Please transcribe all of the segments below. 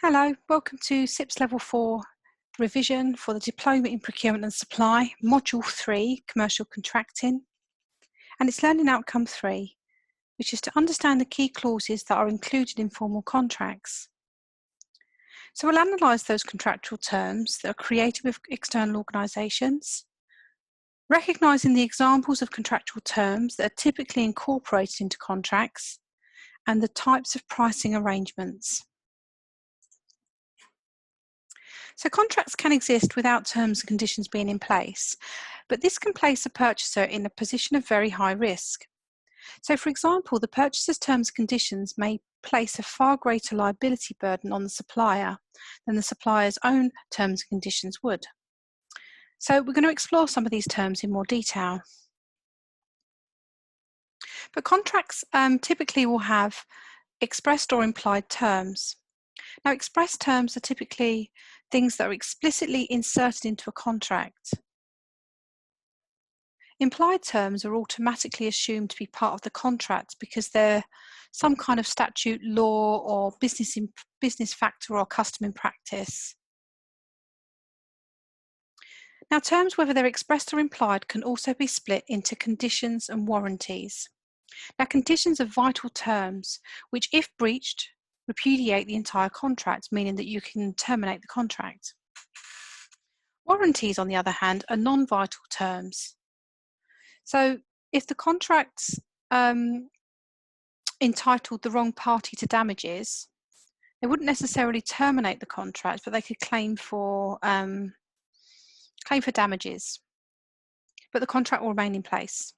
Hello, welcome to CIPS Level 4 revision for the Diploma in Procurement and Supply, Module 3, Commercial Contracting, and it's Learning Outcome 3, which is to understand the key clauses that are included in formal contracts. So we'll analyse those contractual terms that are created with external organisations, recognising the examples of contractual terms that are typically incorporated into contracts, and the types of pricing arrangements. So contracts can exist without terms and conditions being in place, but this can place a purchaser in a position of very high risk. So for example, the purchaser's terms and conditions may place a far greater liability burden on the supplier than the supplier's own terms and conditions would. So we're going to explore some of these terms in more detail. But contracts typically will have expressed or implied terms. Now, express terms are typically things that are explicitly inserted into a contract. Implied terms are automatically assumed to be part of the contract because they're some kind of statute, law, or business factor or custom in practice. Now, terms, whether they're expressed or implied, can also be split into conditions and warranties. Now, conditions are vital terms which, if breached, repudiate the entire contract, meaning that you can terminate the contract. Warranties, on the other hand, are non-vital terms. So if the contract's entitled the wrong party to damages, they wouldn't necessarily terminate the contract, but they could claim for damages, but the contract will remain in place.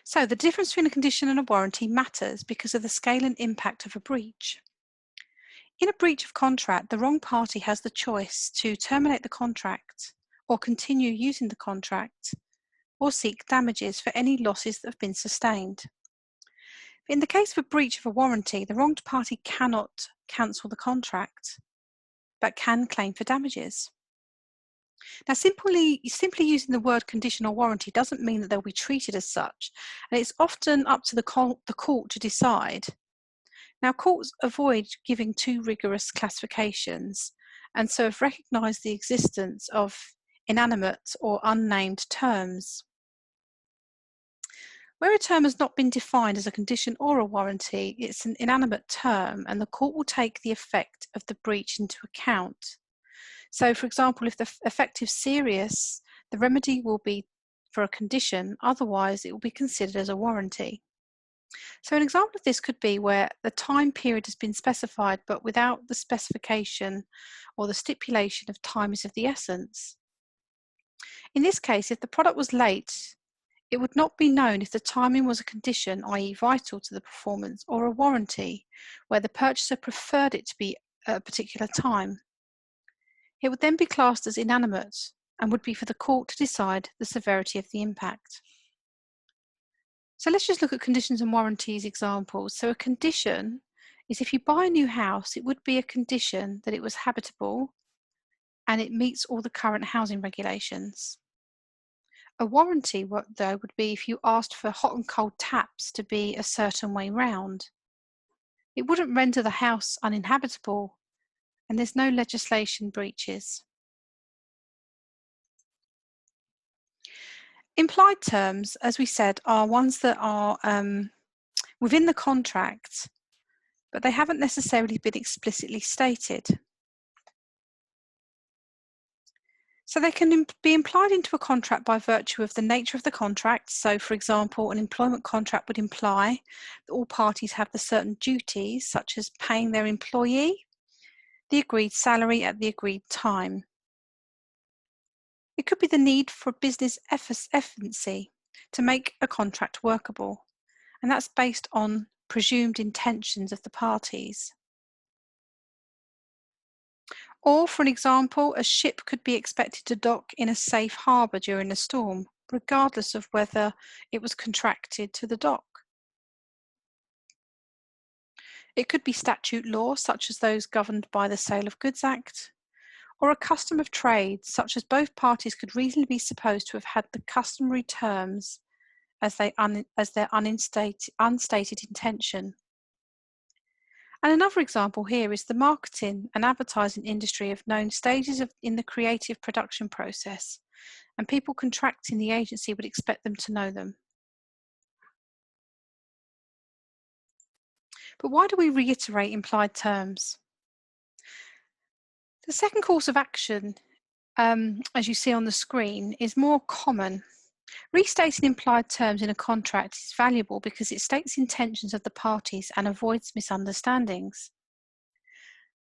So the difference between a condition and a warranty matters because of the scale and impact of a breach. In a breach of contract, the wrong party has the choice to terminate the contract or continue using the contract or seek damages for any losses that have been sustained. In the case of a breach of a warranty, the wronged party cannot cancel the contract but can claim for damages. Now, simply using the word condition or warranty doesn't mean that they'll be treated as such, and it's often up to the court to decide. Now, courts avoid giving too rigorous classifications, and so have recognised the existence of inanimate or unnamed terms. Where a term has not been defined as a condition or a warranty, it's an inanimate term, and the court will take the effect of the breach into account. So, for example, if the effect is serious, the remedy will be for a condition, otherwise it will be considered as a warranty. So an example of this could be where the time period has been specified, but without the specification or the stipulation of time is of the essence. In this case, if the product was late, it would not be known if the timing was a condition, i.e. vital to the performance, or a warranty, where the purchaser preferred it to be at a particular time. It would then be classed as inanimate and would be for the court to decide the severity of the impact. So let's just look at conditions and warranties examples. So a condition is if you buy a new house, it would be a condition that it was habitable and it meets all the current housing regulations. A warranty, though, would be if you asked for hot and cold taps to be a certain way round. It wouldn't render the house uninhabitable, and there's no legislation breaches. Implied terms, as we said, are ones that are within the contract, but they haven't necessarily been explicitly stated. So they can be implied into a contract by virtue of the nature of the contract. So, for example, an employment contract would imply that all parties have the certain duties, such as paying their employee the agreed salary at the agreed time. It could be the need for business efficiency to make a contract workable, and that's based on presumed intentions of the parties. Or, for an example, a ship could be expected to dock in a safe harbour during a storm, regardless of whether it was contracted to the dock. It could be statute law, such as those governed by the Sale of Goods Act, or a custom of trade, such as both parties could reasonably be supposed to have had the customary terms as their unstated intention. And another example here is the marketing and advertising industry have known stages in the creative production process, and people contracting the agency would expect them to know them. But why do we reiterate implied terms? The second course of action, as you see on the screen, is more common. Restating implied terms in a contract is valuable because it states the intentions of the parties and avoids misunderstandings.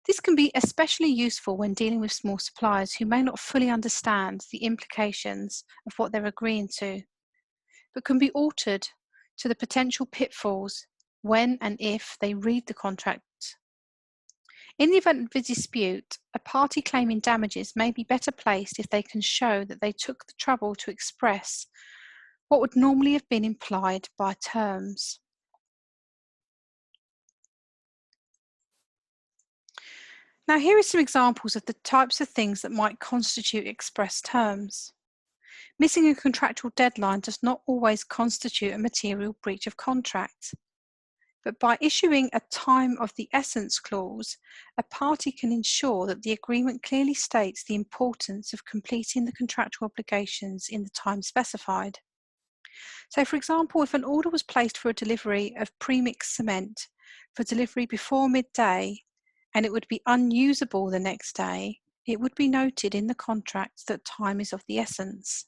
This can be especially useful when dealing with small suppliers who may not fully understand the implications of what they're agreeing to, but can be altered to the potential pitfalls when and if they read the contract. In the event of a dispute, a party claiming damages may be better placed if they can show that they took the trouble to express what would normally have been implied by terms. Now, here are some examples of the types of things that might constitute express terms. Missing a contractual deadline does not always constitute a material breach of contract, but by issuing a time of the essence clause, a party can ensure that the agreement clearly states the importance of completing the contractual obligations in the time specified. So, for example, if an order was placed for a delivery of premixed cement for delivery before midday, and it would be unusable the next day, it would be noted in the contract that time is of the essence.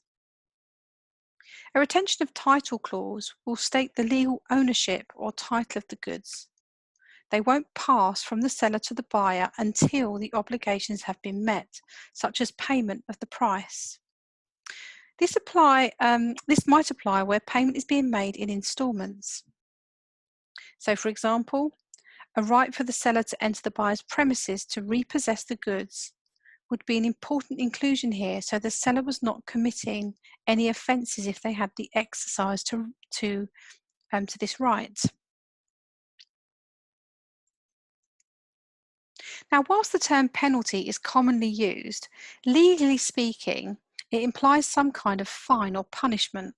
A retention of title clause will state the legal ownership or title of the goods. They won't pass from the seller to the buyer until the obligations have been met, such as payment of the price. This might apply where payment is being made in instalments. So, for example, a right for the seller to enter the buyer's premises to repossess the goods would be an important inclusion here, so the seller was not committing any offences if they had the exercise to this right. Now, whilst the term penalty is commonly used, legally speaking, it implies some kind of fine or punishment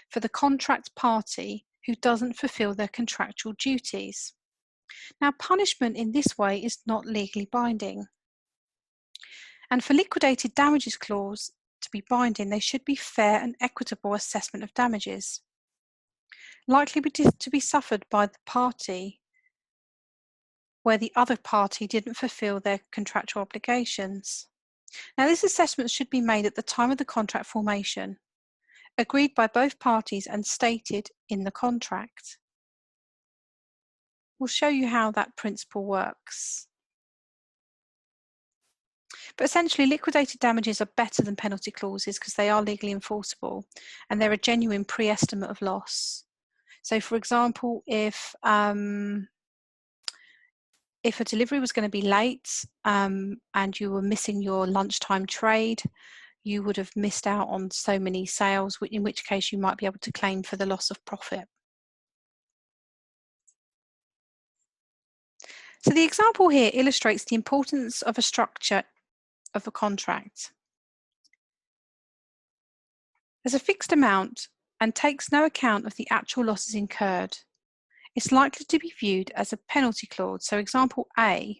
for the contract party who doesn't fulfil their contractual duties. Now, punishment in this way is not legally binding. And for liquidated damages clause to be binding, they should be fair and equitable assessment of damages, likely to be suffered by the party where the other party didn't fulfil their contractual obligations. Now, this assessment should be made at the time of the contract formation, agreed by both parties and stated in the contract. We'll show you how that principle works. But essentially, liquidated damages are better than penalty clauses because they are legally enforceable and they're a genuine pre-estimate of loss. So, for example, if a delivery was going to be late and you were missing your lunchtime trade, you would have missed out on so many sales, in which case you might be able to claim for the loss of profit. So the example here illustrates the importance of a structure of a contract. There's a fixed amount and takes no account of the actual losses incurred. It's likely to be viewed as a penalty clause. So example A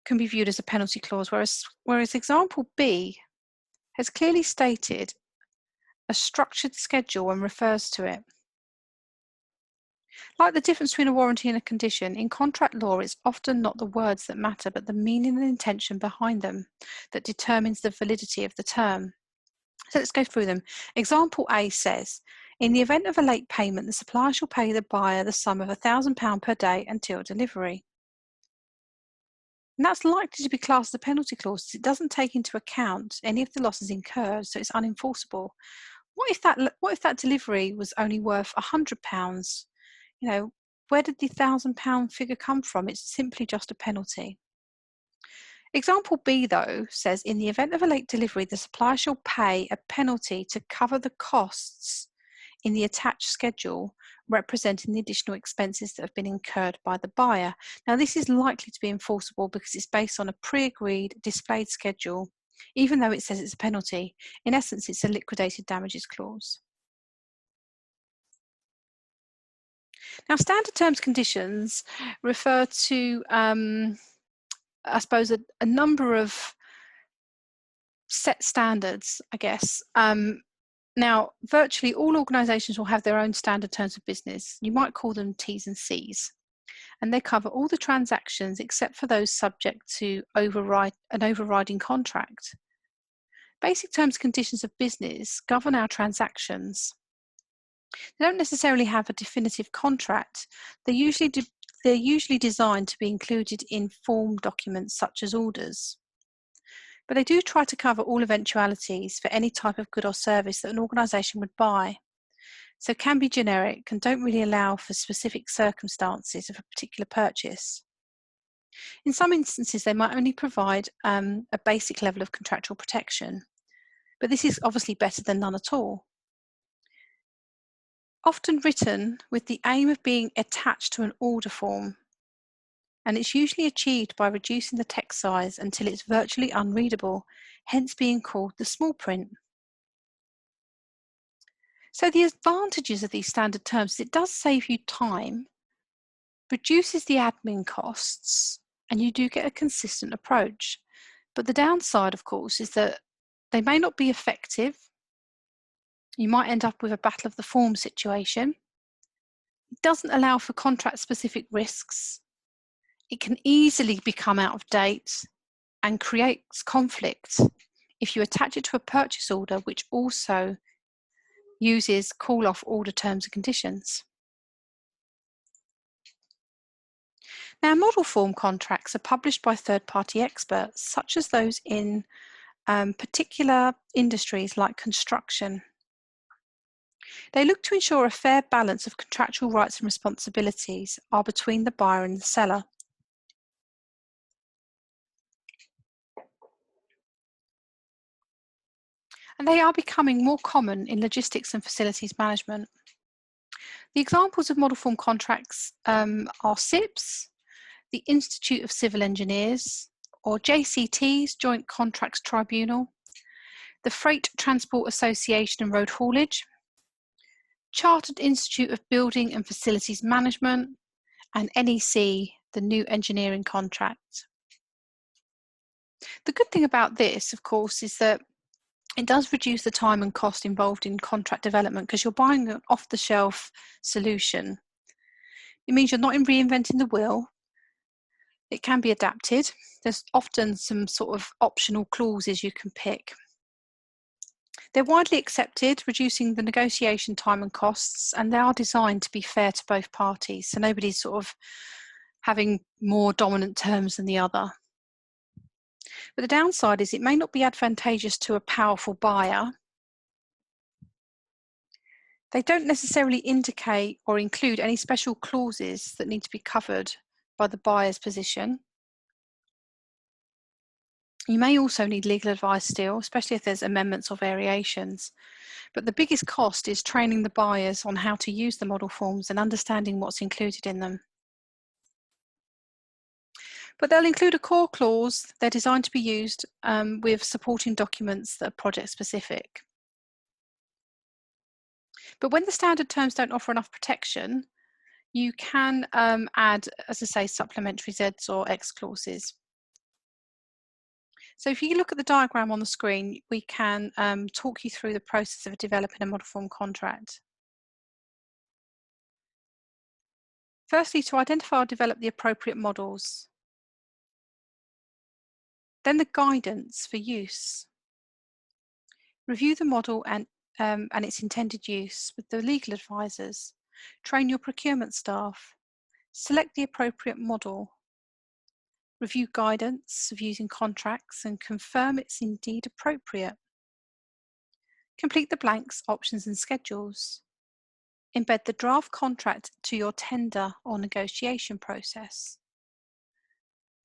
can be viewed as a penalty clause, whereas example B has clearly stated a structured schedule and refers to it. Like the difference between a warranty and a condition, in contract law it's often not the words that matter, but the meaning and intention behind them that determines the validity of the term. So let's go through them. Example A says, in the event of a late payment, the supplier shall pay the buyer the sum of £1,000 per day until delivery. And that's likely to be classed as a penalty clause because it doesn't take into account any of the losses incurred, so it's unenforceable. What if that delivery was only worth £100? You know, where did the £1,000 figure come from? It's simply just a penalty. Example B, though, says in the event of a late delivery, the supplier shall pay a penalty to cover the costs in the attached schedule representing the additional expenses that have been incurred by the buyer. Now, this is likely to be enforceable because it's based on a pre-agreed displayed schedule, even though it says it's a penalty. In essence, it's a liquidated damages clause. Now, standard terms conditions refer to, I suppose, a number of set standards, I guess. Now, virtually all organisations will have their own standard terms of business. You might call them T's and C's, and they cover all the transactions except for those subject to an overriding contract. Basic terms and conditions of business govern our transactions. They don't necessarily have a definitive contract. They're usually designed to be included in form documents such as orders. But they do try to cover all eventualities for any type of good or service that an organisation would buy. So can be generic and don't really allow for specific circumstances of a particular purchase. In some instances, they might only provide a basic level of contractual protection, but this is obviously better than none at all. Often written with the aim of being attached to an order form, and it's usually achieved by reducing the text size until it's virtually unreadable, hence being called the small print. So the advantages of these standard terms is it does save you time, reduces the admin costs, and you do get a consistent approach. But the downside, of course, is that they may not be effective. You might end up with a battle of the forms situation. It doesn't allow for contract-specific risks. It can easily become out of date and creates conflict if you attach it to a purchase order, which also uses call-off order terms and conditions. Now, model form contracts are published by third-party experts, such as those in particular industries like construction. They look to ensure a fair balance of contractual rights and responsibilities are between the buyer and the seller. And they are becoming more common in logistics and facilities management. The examples of model form contracts are CIPS, the Institute of Civil Engineers, or JCT's Joint Contracts Tribunal, the Freight Transport Association and Road Haulage, Chartered Institute of Building and Facilities Management, and NEC, the New Engineering Contract. The good thing about this, of course, is that it does reduce the time and cost involved in contract development because you're buying an off-the-shelf solution. It means you're not reinventing the wheel. It can be adapted. There's often some sort of optional clauses you can pick. They're widely accepted, reducing the negotiation time and costs, and they are designed to be fair to both parties, so nobody's sort of having more dominant terms than the other. But the downside is it may not be advantageous to a powerful buyer. They don't necessarily indicate or include any special clauses that need to be covered by the buyer's position. You may also need legal advice still, especially if there's amendments or variations. But the biggest cost is training the buyers on how to use the model forms and understanding what's included in them. But they'll include a core clause. They're designed to be used with supporting documents that are project specific. But when the standard terms don't offer enough protection, you can add, as I say, supplementary Zs or X clauses. So if you look at the diagram on the screen, we can talk you through the process of developing a model form contract. Firstly, to identify or develop the appropriate models. Then the guidance for use. Review the model and its intended use with the legal advisors. Train your procurement staff. Select the appropriate model. Review guidance of using contracts and confirm it's indeed appropriate. Complete the blanks, options and schedules. Embed the draft contract to your tender or negotiation process.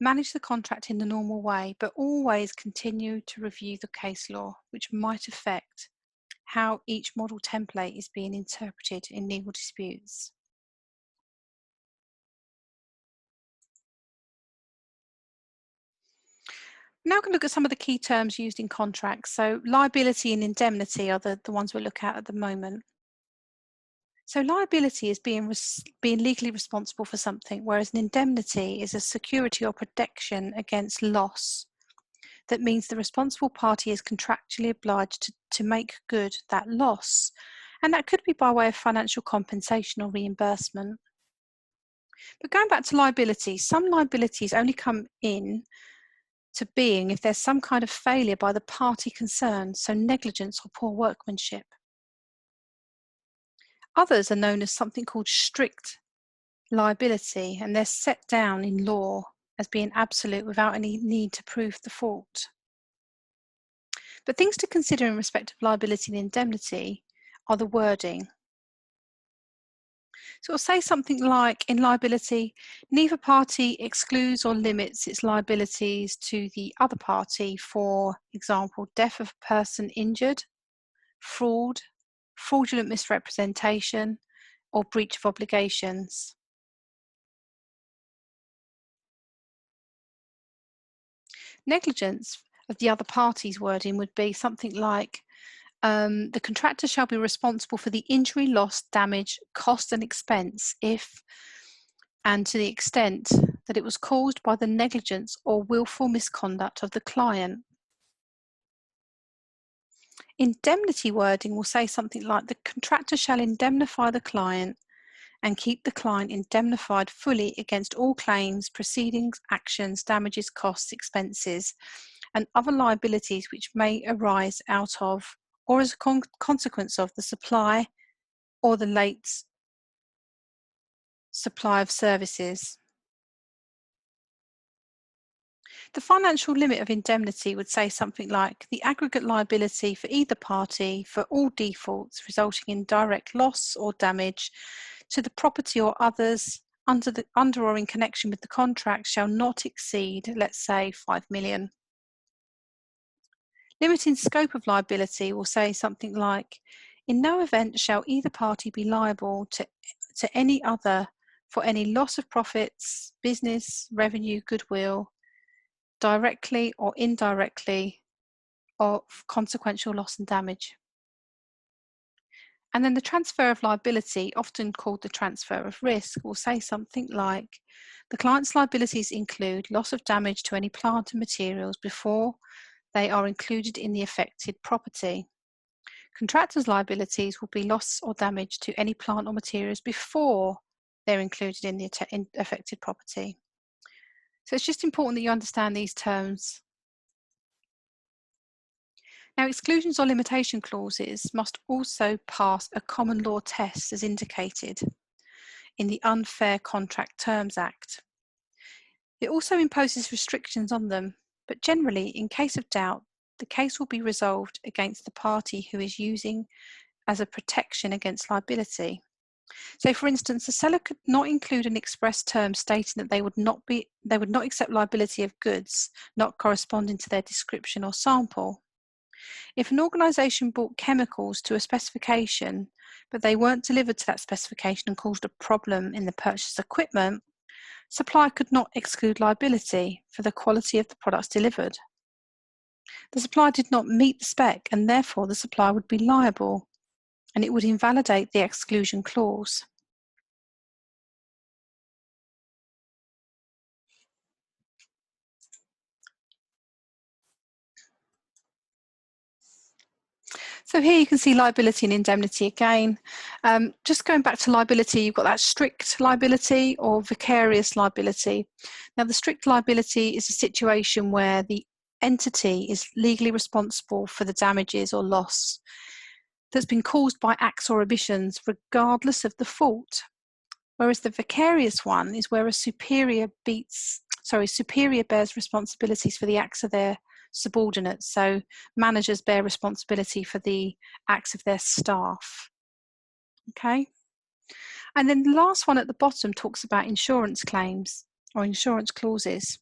Manage the contract in the normal way, but always continue to review the case law, which might affect how each model template is being interpreted in legal disputes. Now we can look at some of the key terms used in contracts. So liability and indemnity are the ones we'll look at the moment. So liability is being legally responsible for something, whereas an indemnity is a security or protection against loss. That means the responsible party is contractually obliged to make good that loss. And that could be by way of financial compensation or reimbursement. But going back to liability, some liabilities only come in to being if there's some kind of failure by the party concerned, so negligence or poor workmanship. Others are known as something called strict liability, and they're set down in law as being absolute without any need to prove the fault. But things to consider in respect of liability and indemnity are the wording. So it'll say something like, in liability, neither party excludes or limits its liabilities to the other party for example, death of a person injured, fraud, fraudulent misrepresentation, or breach of obligations. Negligence of the other party's wording would be something like, the contractor shall be responsible for the injury, loss, damage, cost and expense if and to the extent that it was caused by the negligence or willful misconduct of the client. Indemnity wording will say something like, the contractor shall indemnify the client and keep the client indemnified fully against all claims, proceedings, actions, damages, costs, expenses, and other liabilities which may arise out of or as a consequence of the supply or the late supply of services. The financial limit of indemnity would say something like, the aggregate liability for either party for all defaults resulting in direct loss or damage to the property or others under or in connection with the contract shall not exceed, let's say, 5 million. Limiting scope of liability will say something like, in no event shall either party be liable to any other for any loss of profits, business, revenue, goodwill, directly or indirectly, of consequential loss and damage. And then the transfer of liability, often called the transfer of risk, will say something like, the client's liabilities include loss of damage to any plant and materials before they are included in the affected property. Contractor's liabilities will be loss or damage to any plant or materials before they're included in the affected property. So it's just important that you understand these terms. Now, exclusions or limitation clauses must also pass a common law test as indicated in the Unfair Contract Terms Act. It also imposes restrictions on them, but generally, in case of doubt, the case will be resolved against the party who is using as a protection against liability. So, for instance, the seller could not include an express term stating that they would not accept liability of goods not corresponding to their description or sample. If an organisation bought chemicals to a specification, but they weren't delivered to that specification and caused a problem in the purchased equipment, supplier could not exclude liability for the quality of the products delivered. The supplier did not meet the spec, and therefore the supplier would be liable, and it would invalidate the exclusion clause. So here you can see liability and indemnity again. Just going back to liability, you've got that strict liability or vicarious liability. Now, the strict liability is a situation where the entity is legally responsible for the damages or loss that's been caused by acts or omissions, regardless of the fault. Whereas the vicarious one is where a superior bears responsibilities for the acts of their subordinates. So managers bear responsibility for the acts of their staff. Okay. And then the last one at the bottom talks about insurance claims or insurance clauses.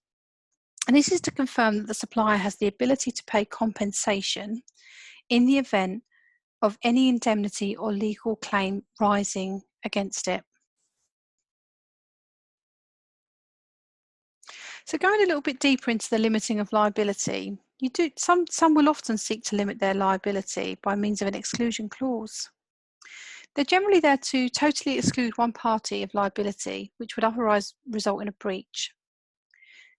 And this is to confirm that the supplier has the ability to pay compensation in the event of any indemnity or legal claim rising against it. So going a little bit deeper into the limiting of liability, some will often seek to limit their liability by means of an exclusion clause. They're generally there to totally exclude one party of liability, which would otherwise result in a breach,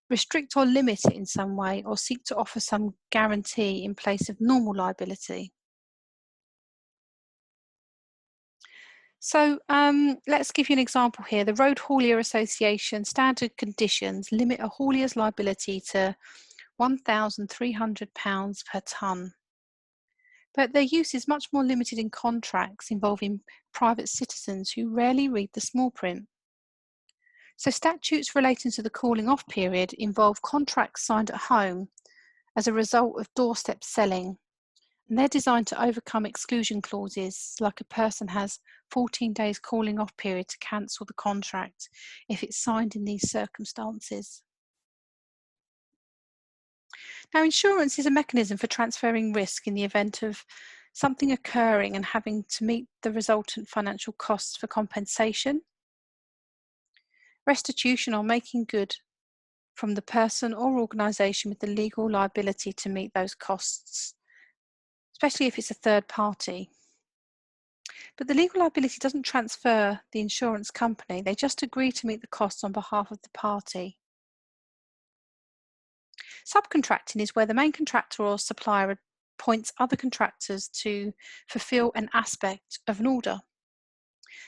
restrict or limit it in some way, or seek to offer some guarantee in place of normal liability. So let's give you an example here. The Road Haulier Association standard conditions limit a haulier's liability to £1,300 per tonne. But their use is much more limited in contracts involving private citizens who rarely read the small print. So statutes relating to the cooling off period involve contracts signed at home as a result of doorstep selling. And they're designed to overcome exclusion clauses, like a person has 14 days cooling off period to cancel the contract if it's signed in these circumstances. Now, insurance is a mechanism for transferring risk in the event of something occurring and having to meet the resultant financial costs for compensation, restitution, or making good from the person or organisation with the legal liability to meet those costs, especially if it's a third party. But the legal liability doesn't transfer the insurance company, they just agree to meet the costs on behalf of the party. Subcontracting is where the main contractor or supplier appoints other contractors to fulfil an aspect of an order.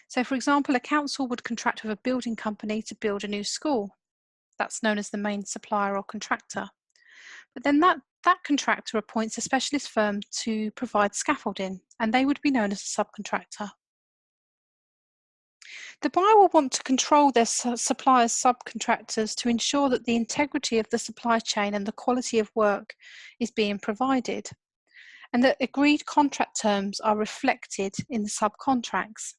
So for example, a council would contract with a building company to build a new school. That's known as the main supplier or contractor. But then that contractor appoints a specialist firm to provide scaffolding, and they would be known as a subcontractor. The buyer will want to control their supplier's subcontractors to ensure that the integrity of the supply chain and the quality of work is being provided, and that agreed contract terms are reflected in the subcontracts,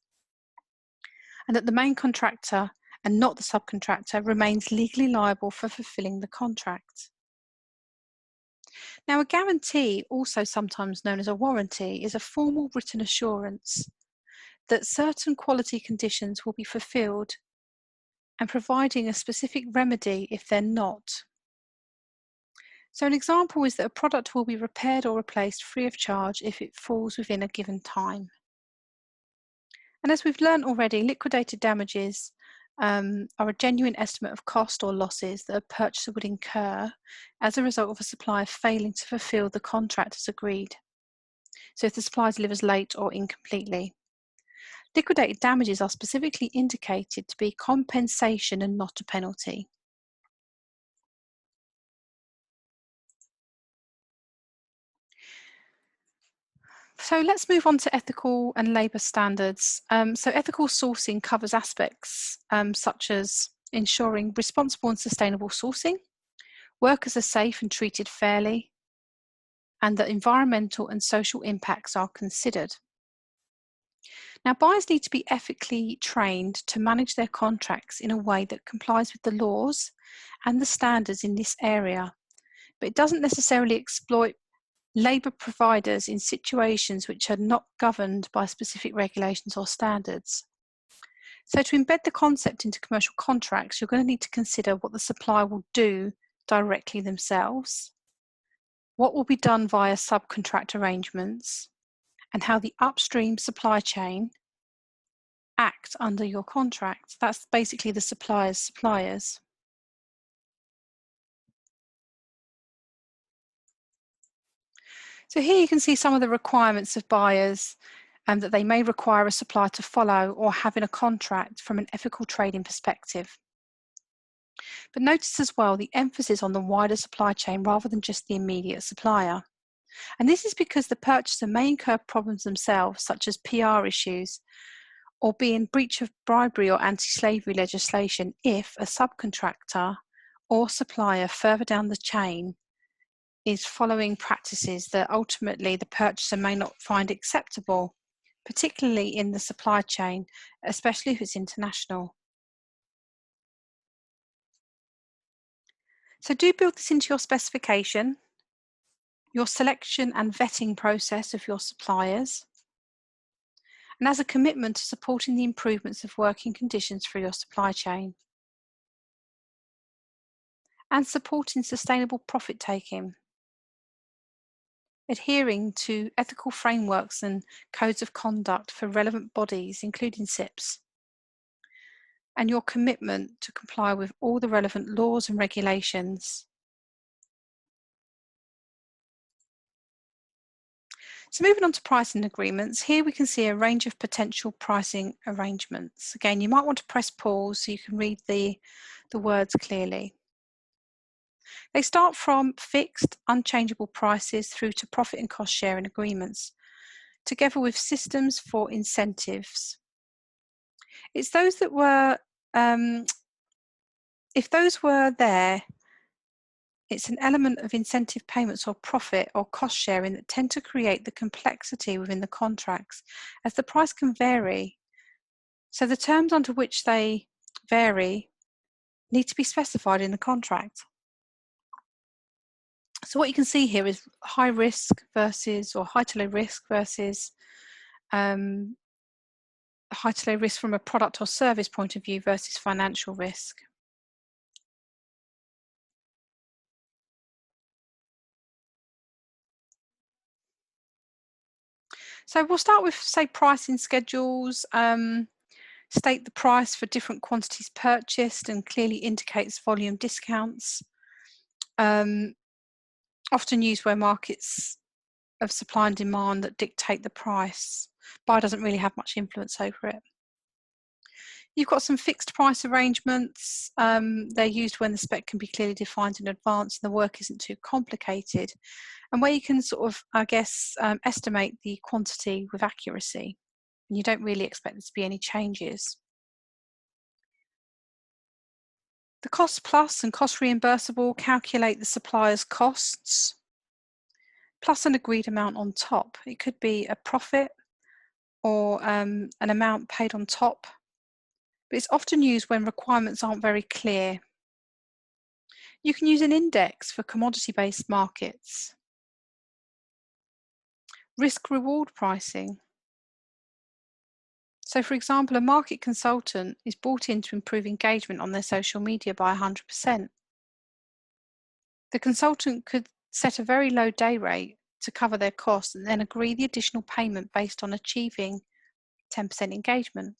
and that the main contractor and not the subcontractor remains legally liable for fulfilling the contract. Now, a guarantee, also sometimes known as a warranty, is a formal written assurance that certain quality conditions will be fulfilled and providing a specific remedy if they're not. So an example is that a product will be repaired or replaced free of charge if it falls within a given time. And as we've learned already, liquidated damages are a genuine estimate of cost or losses that a purchaser would incur as a result of a supplier failing to fulfill the contract as agreed. So if the supplier delivers late or incompletely. Liquidated damages are specifically indicated to be compensation and not a penalty. So let's move on to ethical and labour standards. So ethical sourcing covers aspects such as ensuring responsible and sustainable sourcing, workers are safe and treated fairly, and that environmental and social impacts are considered. Now, buyers need to be ethically trained to manage their contracts in a way that complies with the laws and the standards in this area, but it doesn't necessarily exploit labour providers in situations which are not governed by specific regulations or standards. So to embed the concept into commercial contracts, you're going to need to consider what the supplier will do directly themselves, what will be done via subcontract arrangements, and how the upstream supply chain act under your contract. That's basically the supplier's suppliers. So here you can see some of the requirements of buyers that they may require a supplier to follow or have in a contract from an ethical trading perspective. But notice as well the emphasis on the wider supply chain rather than just the immediate supplier. And this is because the purchaser may incur problems themselves, such as PR issues, or be in breach of bribery or anti-slavery legislation if a subcontractor or supplier further down the chain is following practices that ultimately the purchaser may not find acceptable, particularly in the supply chain, especially if it's international. So do build this into your specification, your selection and vetting process of your suppliers, and as a commitment to supporting the improvements of working conditions for your supply chain, and supporting sustainable profit taking. adhering to ethical frameworks and codes of conduct for relevant bodies, including CIPS, and your commitment to comply with all the relevant laws and regulations. So moving on to pricing agreements, here we can see a range of potential pricing arrangements. Again, you might want to press pause so you can read the words clearly. They start from fixed, unchangeable prices through to profit and cost sharing agreements, together with systems for incentives. It's those that were, if those were there, it's an element of incentive payments or profit or cost sharing that tend to create the complexity within the contracts, as the price can vary. So the terms under which they vary need to be specified in the contract. So what you can see here is high risk versus, or high to low risk versus high to low risk from a product or service point of view versus financial risk. So we'll start with, say, pricing schedules. State the price for different quantities purchased and clearly indicates volume discounts. Often used where markets of supply and demand that dictate the price. Buyer doesn't really have much influence over it. You've got some fixed price arrangements. They're used when the spec can be clearly defined in advance and the work isn't too complicated, and where you can sort of, I guess, estimate the quantity with accuracy, and you don't really expect there to be any changes. The cost plus and cost reimbursable calculate the supplier's costs plus an agreed amount on top. It could be a profit or an amount paid on top, but it's often used when requirements aren't very clear. You can use an index for commodity-based markets. Risk-reward pricing. So for example, a market consultant is brought in to improve engagement on their social media by 100%. The consultant could set a very low day rate to cover their costs and then agree the additional payment based on achieving 10% engagement.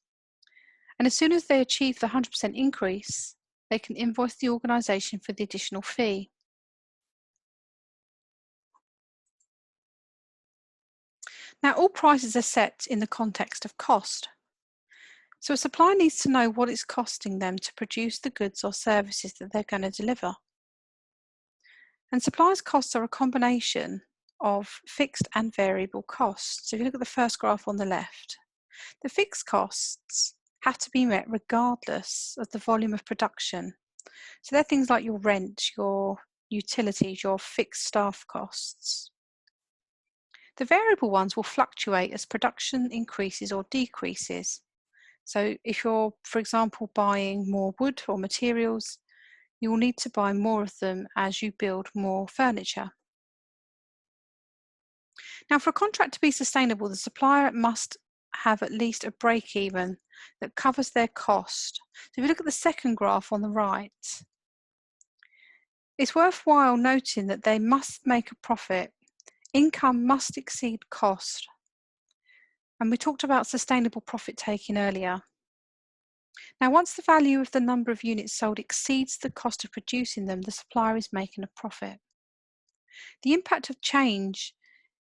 And as soon as they achieve the 100% increase, they can invoice the organisation for the additional fee. Now, all prices are set in the context of cost. So a supplier needs to know what it's costing them to produce the goods or services that they're going to deliver. And suppliers' costs are a combination of fixed and variable costs. So if you look at the first graph on the left, the fixed costs have to be met regardless of the volume of production. So they're things like your rent, your utilities, your fixed staff costs. The variable ones will fluctuate as production increases or decreases. So if you're, for example, buying more wood or materials, you will need to buy more of them as you build more furniture. Now, for a contract to be sustainable, the supplier must have at least a break-even that covers their cost. So if you look at the second graph on the right, it's worthwhile noting that they must make a profit. Income must exceed cost. And we talked about sustainable profit taking earlier. Now, once the value of the number of units sold exceeds the cost of producing them, the supplier is making a profit. The impact of change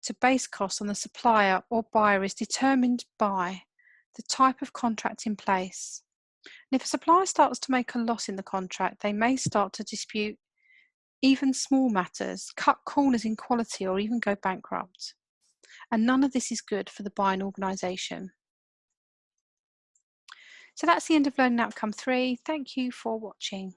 to base costs on the supplier or buyer is determined by the type of contract in place. And if a supplier starts to make a loss in the contract, they may start to dispute even small matters, cut corners in quality, or even go bankrupt. And none of this is good for the buying organisation. So that's the end of Learning Outcome 3. Thank you for watching.